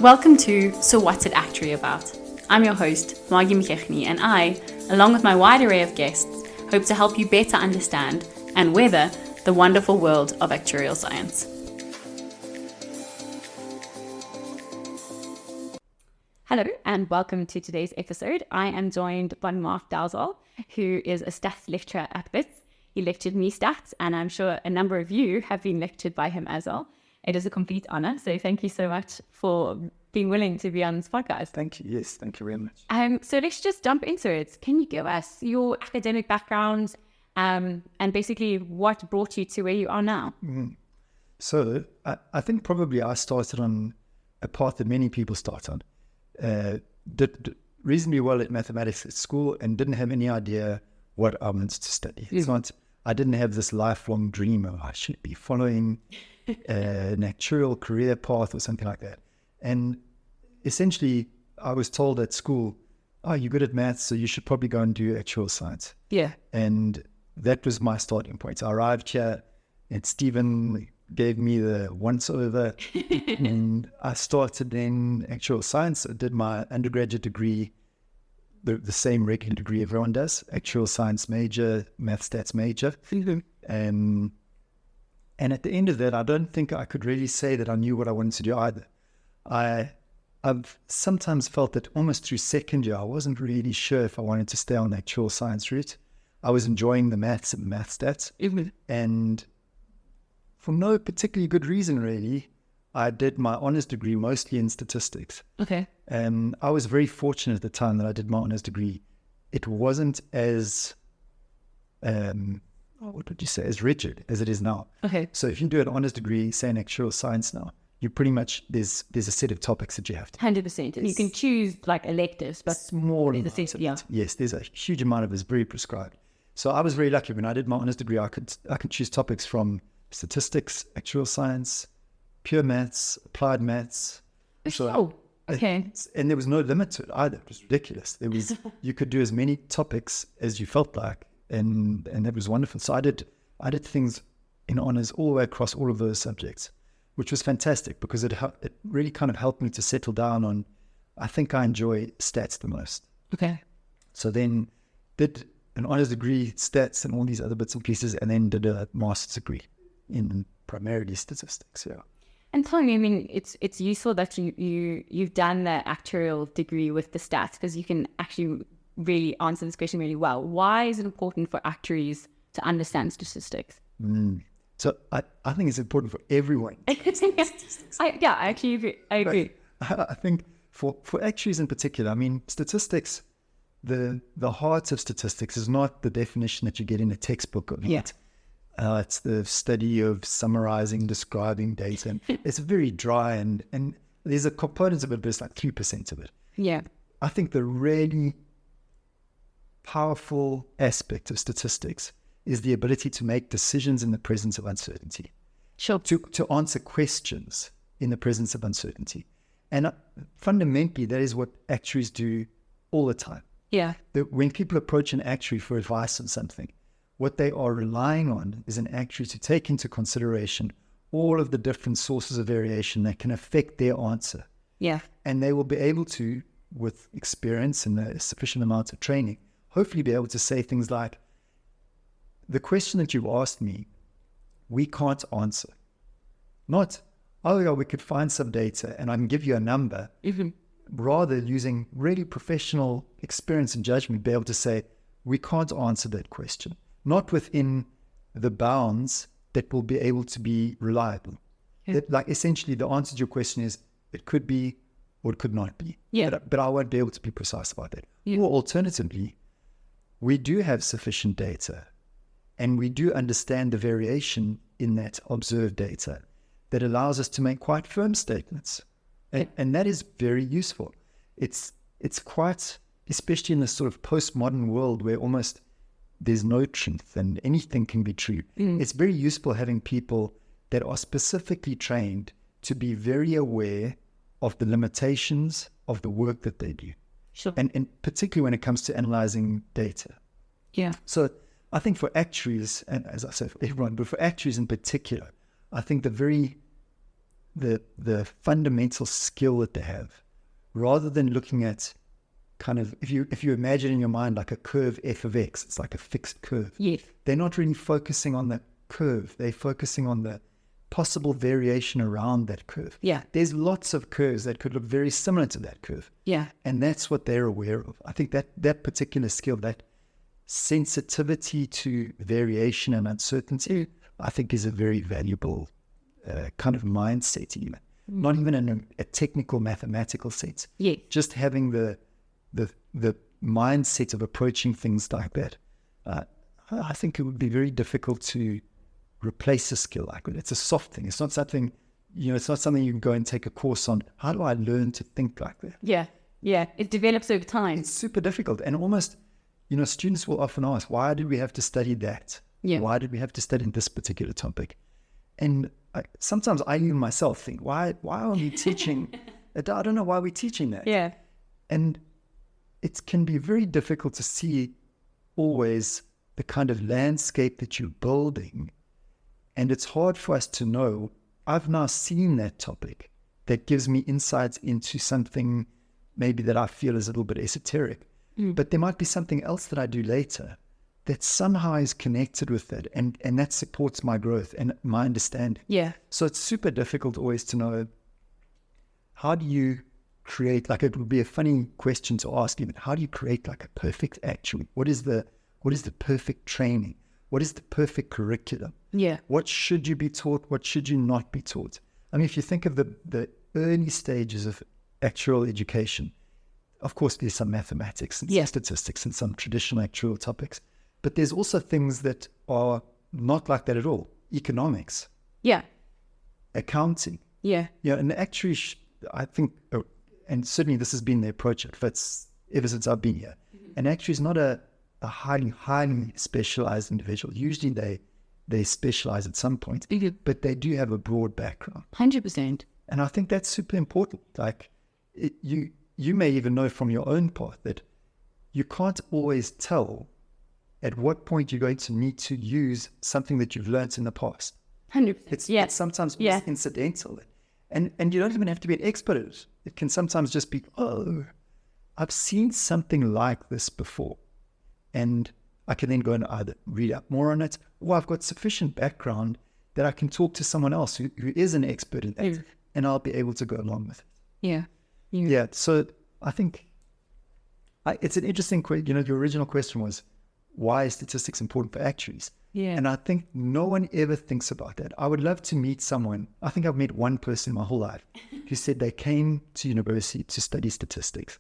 Welcome to So What's It Actually About? I'm your host, Margie Mchechny, and I, along with my wide array of guests, hope to help you better understand and weather the wonderful world of actuarial science. Hello and welcome to today's episode. I am joined by Mark Dowdeswell, who is a stats lecturer at Wits. He lectured me stats, and I'm sure a number of you have been lectured by him as well. It is a complete honor. So thank you so much for being willing to be on this podcast. Thank you. Yes, thank you very much. So let's just jump into it. Can you give us your academic background and basically what brought you to where you are now? So I think probably I started on a path that many people start on. Did reasonably well at mathematics at school and didn't have any idea what I wanted to study. It's not, I didn't have this lifelong dream of I should be following an actuarial career path or something like that. And essentially, I was told at school, oh, you're good at maths, so you should probably go and do actuarial science. Yeah. And that was my starting point. I arrived here and Stephen gave me the once over and I started in actuarial science. I did my undergraduate degree, the same regular degree everyone does, actuarial science major, math stats major. And at the end of that, I don't think I could really say that I knew what I wanted to do either. I've sometimes felt that almost through second year, I wasn't really sure if I wanted to stay on the actual science route. I was enjoying the maths and math stats. And for no particularly good reason, really, I did my honours degree mostly in statistics. Okay. And I was very fortunate at the time that I did my honours degree. It wasn't as what would you say, as rigid as it is now. Okay. So if you do an honours degree, say in actuarial science now, you pretty much, there's a set of topics that you have to. 100%. And you can choose like electives, but small there's a amounts set, of yeah. it. Yes, there's a huge amount of it is very prescribed. So I was very lucky when I did my honours degree. I could choose topics from statistics, actuarial science, pure maths, applied maths. So, okay. And there was no limit to it either. It was ridiculous. There was you could do as many topics as you felt like. And that was wonderful. So I did things in honours all the way across all of those subjects, which was fantastic because it really kind of helped me to settle down on, I think I enjoy stats the most. Okay. So then did an honours degree, stats and all these other bits and pieces, and then did a master's degree in primarily statistics. Yeah. And tell me, I mean, it's useful that you've done the actuarial degree with the stats because you can actually really answer this question really well. Why is it important for actuaries to understand statistics? So I think it's important for everyone. I agree. I think for actuaries in particular, I mean, statistics, the heart of statistics is not the definition that you get in a textbook of it. It's the study of summarizing, describing data. And it's very dry and there's a component of it, but it's like 3% of it. Yeah. I think the really powerful aspect of statistics is the ability to make decisions in the presence of uncertainty. Sure. To answer questions in the presence of uncertainty. And fundamentally, that is what actuaries do all the time. Yeah. When people approach an actuary for advice on something, what they are relying on is an actuary to take into consideration all of the different sources of variation that can affect their answer. Yeah. And they will be able to, with experience and a sufficient amount of training, hopefully be able to say things like, the question that you asked me, we can't answer. Not, oh yeah, we could find some data and I can give you a number. Rather using really professional experience and judgment, be able to say, we can't answer that question. Not within the bounds that will be able to be reliable. That, like essentially the answer to your question is, it could be or it could not be. Yeah. But I won't be able to be precise about that. Or alternatively, we do have sufficient data and we do understand the variation in that observed data that allows us to make quite firm statements. And that is very useful. It's quite, especially in this sort of postmodern world where almost there's no truth and anything can be true. It's very useful having people that are specifically trained to be very aware of the limitations of the work that they do. Sure. And particularly when it comes to analyzing data. Yeah. So I think for actuaries, and as I said, for everyone, but for actuaries in particular, I think the the fundamental skill that they have, rather than looking at kind of, if you imagine in your mind like a curve f of x, it's like a fixed curve. Yes. They're not really focusing on the curve. They're focusing on the possible variation around that curve. Yeah. There's lots of curves that could look very similar to that curve. Yeah. And that's what they're aware of. I think that particular skill, that sensitivity to variation and uncertainty, I think is a very valuable kind of mindset, even. Not even in a technical mathematical sense. Yeah. Just having the mindset of approaching things like that. I think it would be very difficult to replace a skill like that. It's a soft thing. It's not something, it's not something you can go and take a course on. How do I learn to think like that? Yeah. Yeah. It develops over time. It's super difficult. And almost, students will often ask, why did we have to study that? Yeah. Why did we have to study this particular topic? And sometimes I even myself think, why are we teaching? I don't know why we're teaching that. Yeah. And it can be very difficult to see always the kind of landscape that you're building. And it's hard for us to know, I've now seen that topic that gives me insights into something maybe that I feel is a little bit esoteric. But there might be something else that I do later that somehow is connected with it, and that supports my growth and my understanding. Yeah. So it's super difficult always to know, how do you create, like, it would be a funny question to ask even, how do you create like a perfect actuary? What is the perfect training? What is the perfect curriculum? Yeah. What should you be taught? What should you not be taught? I mean, if you think of the early stages of actuarial education, of course, there's some mathematics and some statistics and some traditional actuarial topics, but there's also things that are not like that at all. Economics. Yeah. Accounting. Yeah. Yeah, and actually, I think, and certainly this has been the approach at Wits ever since I've been here. And actually, is not a highly specialized individual. Usually, they specialize at some point, but they do have a broad background. 100%. And I think that's super important. Like, you may even know from your own path that you can't always tell at what point you're going to need to use something that you've learned in the past. 100%. It's sometimes incidental. And you don't even have to be an expert at it. It can sometimes just be, oh, I've seen something like this before. And I can then go and either read up more on it, or I've got sufficient background that I can talk to someone else who is an expert in that, and I'll be able to go along with it. Yeah. Yeah, so I think it's an interesting question. Your original question was, why is statistics important for actuaries? Yeah. And I think no one ever thinks about that. I would love to meet someone. I think I've met one person my whole life who said they came to university to study statistics.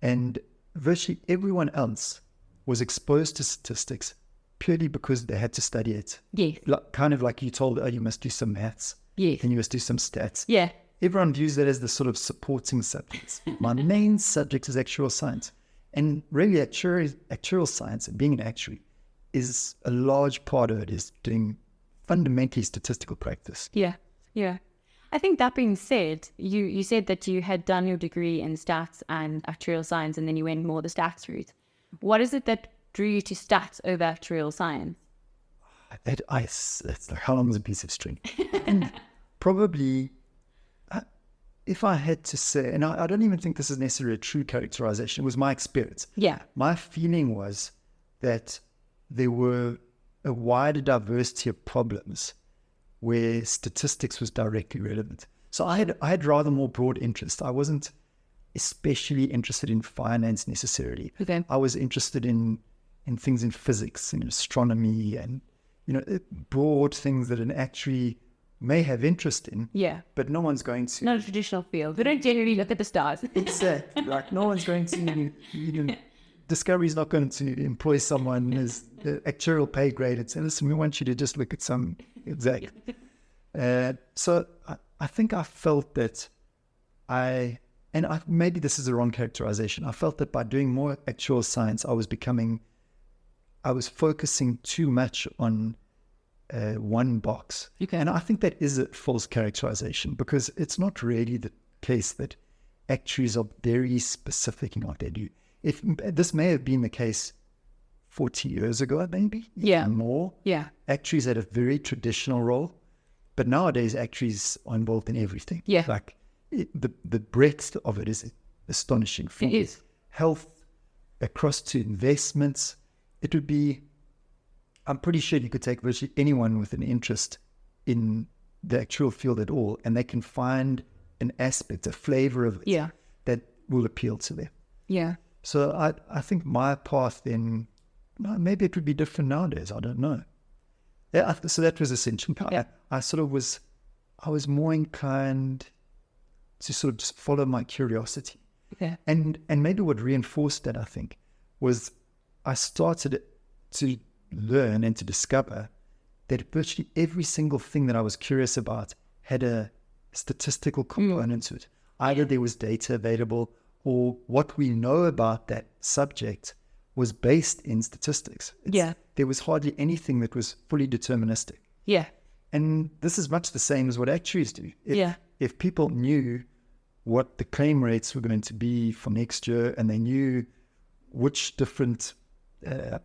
And virtually everyone else was exposed to statistics purely because they had to study it. Yes. Kind of like you told, you must do some maths. Yes. And you must do some stats. Yeah. Everyone views that as the sort of supporting subjects. My main subject is actuarial science. And really actuarial science and being an actuary is a large part of it, is doing fundamentally statistical practice. Yeah. Yeah. I think that being said, you said that you had done your degree in stats and actuarial science, and then you went more the stats route. What is it that drew you to stats over actuarial science? It's like, how long is a piece of string? Probably, if I had to say, and I don't even think this is necessarily a true characterization, it was my experience. Yeah. My feeling was that there were a wider diversity of problems where statistics was directly relevant. So I had rather more broad interest. I wasn't especially interested in finance necessarily. Okay. I was interested in things in physics and astronomy and broad things that an actuary may have interest in. Yeah. But no one's going to. Not a traditional field. We don't generally look at the stars. Exactly. Like no one's going to. Discovery's not going to employ someone as the actuarial pay grade and say, listen, we want you to just look at some exact. So I think I felt that maybe this is the wrong characterization. I felt that by doing more actuarial science, I was focusing too much on one box. Okay. And I think that is a false characterization, because it's not really the case that actuaries are very specific in what they do. If this may have been the case 40 years ago, maybe, yeah, more. Yeah. Actuaries had a very traditional role. But nowadays, actuaries are involved in everything. Yeah. Like the breadth of it is astonishing. From It is. health across to investments. It would be, I'm pretty sure you could take virtually anyone with an interest in the actual field at all, and they can find an aspect, a flavor of it that will appeal to them. Yeah. So I think my path then, maybe it would be different nowadays. I don't know. Yeah, so that was essential. Yeah. I was more inclined to sort of just follow my curiosity. Okay. And maybe what reinforced that, I think, was I started to learn and to discover that virtually every single thing that I was curious about had a statistical component to it. Either there was data available, or what we know about that subject was based in statistics. There was hardly anything that was fully deterministic. Yeah. And this is much the same as what actuaries do. If people knew what the claim rates were going to be for next year, and they knew which different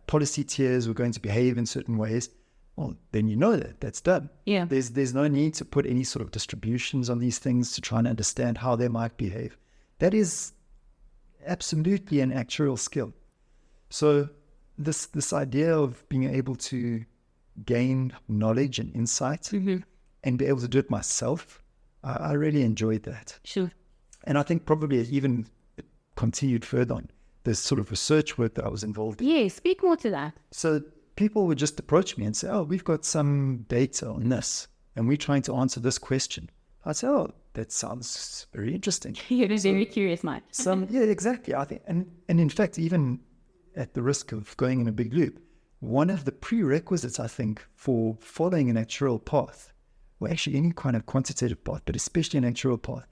policy tiers were going to behave in certain ways, well, then you know that's done. Yeah. There's no need to put any sort of distributions on these things to try and understand how they might behave. That is absolutely an actuarial skill. So this idea of being able to gain knowledge and insight and be able to do it myself, I really enjoyed that. Sure. And I think probably it even continued further on. There's sort of research work that I was involved in. Yeah, speak more to that. So people would just approach me and say, oh, we've got some data on this, and we're trying to answer this question. I'd say, oh, that sounds very interesting. You're a very curious mind. Yeah, exactly. I think, and in fact, even at the risk of going in a big loop, one of the prerequisites, I think, for following an actuarial path, or actually any kind of quantitative path, but especially an actuarial path,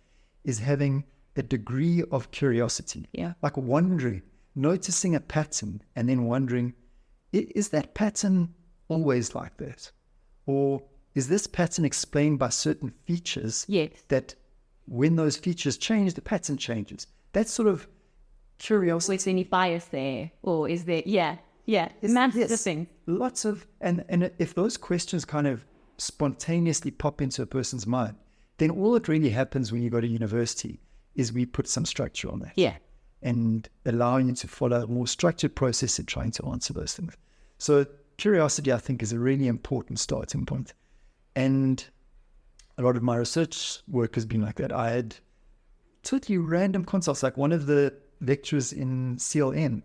is having a degree of curiosity. Yeah. Like wondering, noticing a pattern, and then wondering, is that pattern always like that? Or is this pattern explained by certain features that when those features change, the pattern changes? That sort of curiosity. Was there any bias there? Or is there, massive thing. Lots of, and if those questions kind of spontaneously pop into a person's mind, then all that really happens when you go to university is we put some structure on that. Yeah. And allowing you to follow a more structured process in trying to answer those things. So curiosity, I think, is a really important starting point. And a lot of my research work has been like that. I had totally random consults, like one of the lecturers in CLN,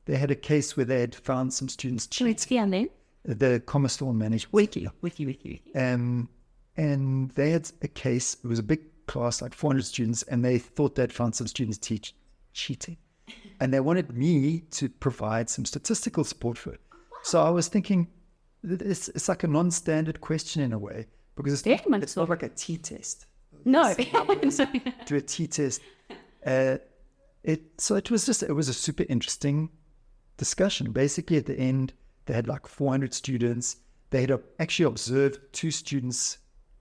they had a case where they had found some students cheating. The Commerce Law Management. With you. And they had a case, it was a big class, like 400 students, and they thought they'd found some students cheating. And they wanted me to provide some statistical support for it. So I was thinking, it's like a non-standard question in a way, because it's not like a t-test. No. Do a t-test. So it was a super interesting discussion. Basically, at the end, they had like 400 students. They had actually observed 2 students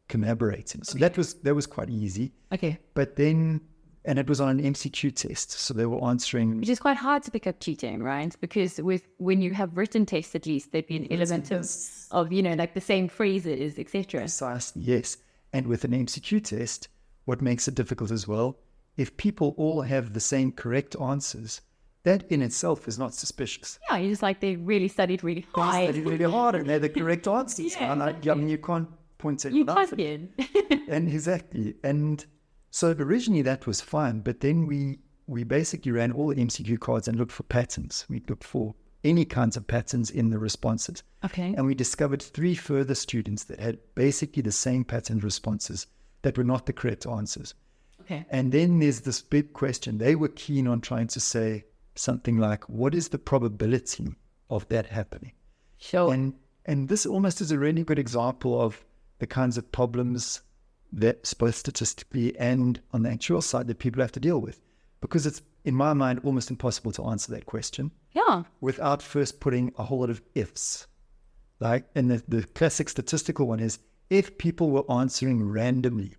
collaborating. So that was quite easy. Okay. But then, and it was on an MCQ test. So they were answering. Which is quite hard to pick up cheating, right? Because when you have written tests, at least there'd be an element of like the same phrases, etc. Precisely, yes. And with an MCQ test, what makes it difficult as well, if people all have the same correct answers, that in itself is not suspicious. Yeah, you just like they really studied really hard. And they had the correct answers. Yeah. And I mean, you can't point at You nothing. can't. And exactly. And so originally that was fine, but then we basically ran all the MCQ cards and looked for patterns. We looked for any kinds of patterns in the responses. Okay. And we discovered 3 further students that had basically the same pattern responses that were not the correct answers. Okay. And then there's this big question. They were keen on trying to say something like, what is the probability of that happening? Sure. And this almost is a really good example of the kinds of problems that both statistically and on the actual side that people have to deal with. Because it's, in my mind, almost impossible to answer that question. Yeah. Without first putting a whole lot of ifs. Like, and the classic statistical one is, if people were answering randomly,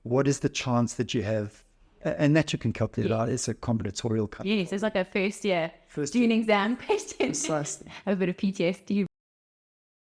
what is the chance that you have? And that you can calculate out. It's a combinatorial calculation. Yes, it's like a first year student exam question. Precisely. A bit of PTSD.